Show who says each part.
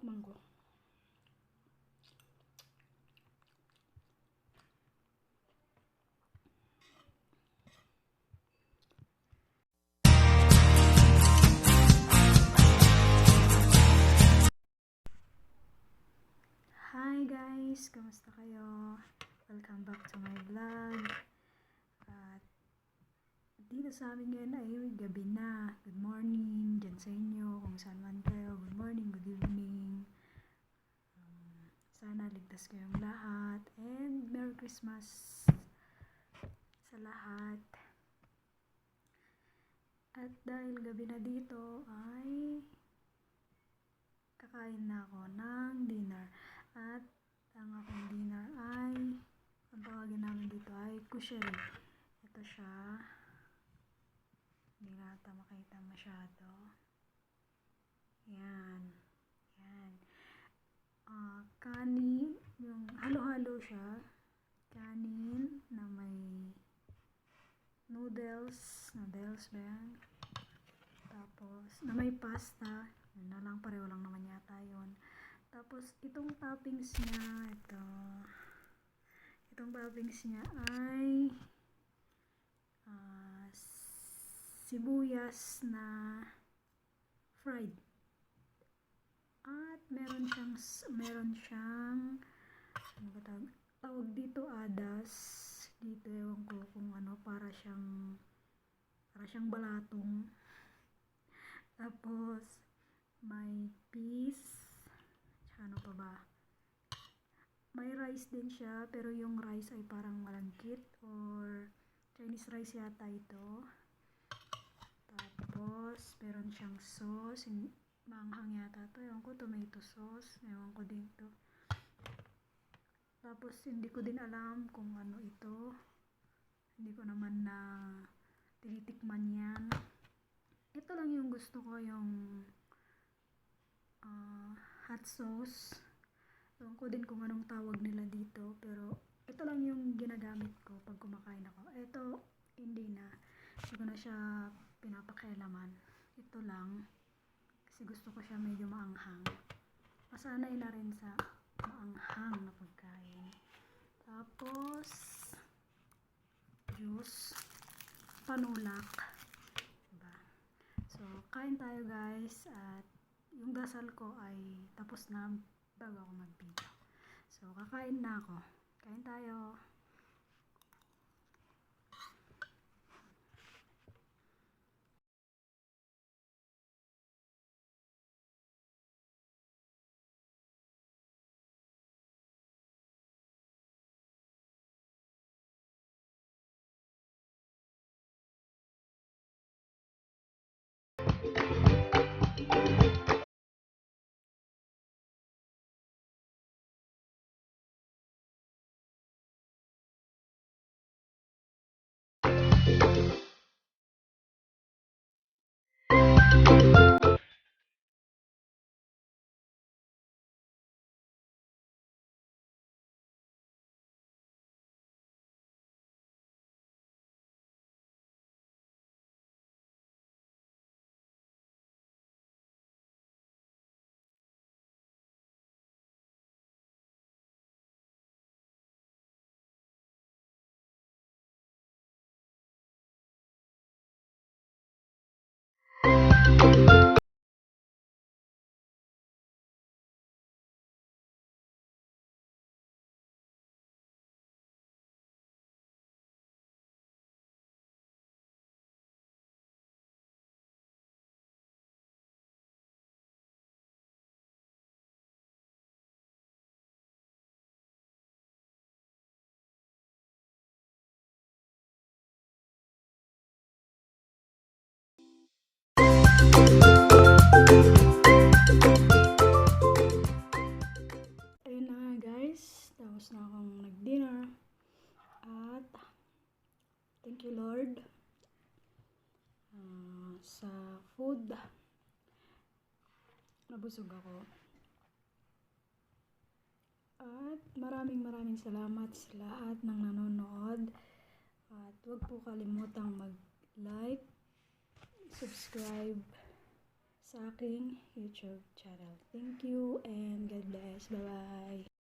Speaker 1: Titikman ko. Hi guys! Kamusta kayo? Welcome back to my vlog. At dito sa amin ngayon ay gabi na. Good morning dyan sa inyo kung saan man kayo. Good morning, good evening. Sana ligtas kayong lahat. And Merry Christmas sa lahat. At dahil gabi na dito ay kakain na ako ng dinner. At ang aking dinner ay, ang tawagin namin dito ay kusheri. Ito siya. Hindi na ata makita masyado. Yan. Yan. Kanin, yung halo-halo siya. Kanin na may noodles ba yan? Tapos, na may pasta. Yun na lang, pareho lang naman yata yun. Tapos, itong toppings niya, itong toppings niya ay sibuyas na fried. At meron siyang ano ba tawag dito, adas. Dito, ewan ko kung ano, para siyang balatong. Tapos, may peas. Ano pa ba? May rice din siya, pero yung rice ay parang malangkit or Chinese rice yata ito. Tapos, meron siyang sauce. Maanghang yata to. Ewan ko, tomato sauce. Ewan ko din to. Tapos, hindi ko din alam kung ano ito. Hindi ko naman na tinitikman yan. Ito lang yung gusto ko, yung hot sauce. Ewan ko din kung anong tawag nila dito, pero ito lang yung ginagamit ko pag kumakain ako. Ito, hindi ko na siya pinapakialaman. Ito lang, kasi gusto ko siya medyo maanghang. Masanay na rin sa maanghang na pagkain. Tapos, juice, panulak. Diba? So, kain tayo guys, at yung dasal ko ay tapos na bago ako mag-video. So, kakain na ako. Kain tayo. Ayun na nga guys, tapos na akong nag-dinner. At thank you Lord sa food. Nabusog ako. At maraming salamat sa lahat ng nanonood. At huwag po kalimutang mag-like, subscribe sa aking YouTube channel. Thank you and God bless. Bye-bye!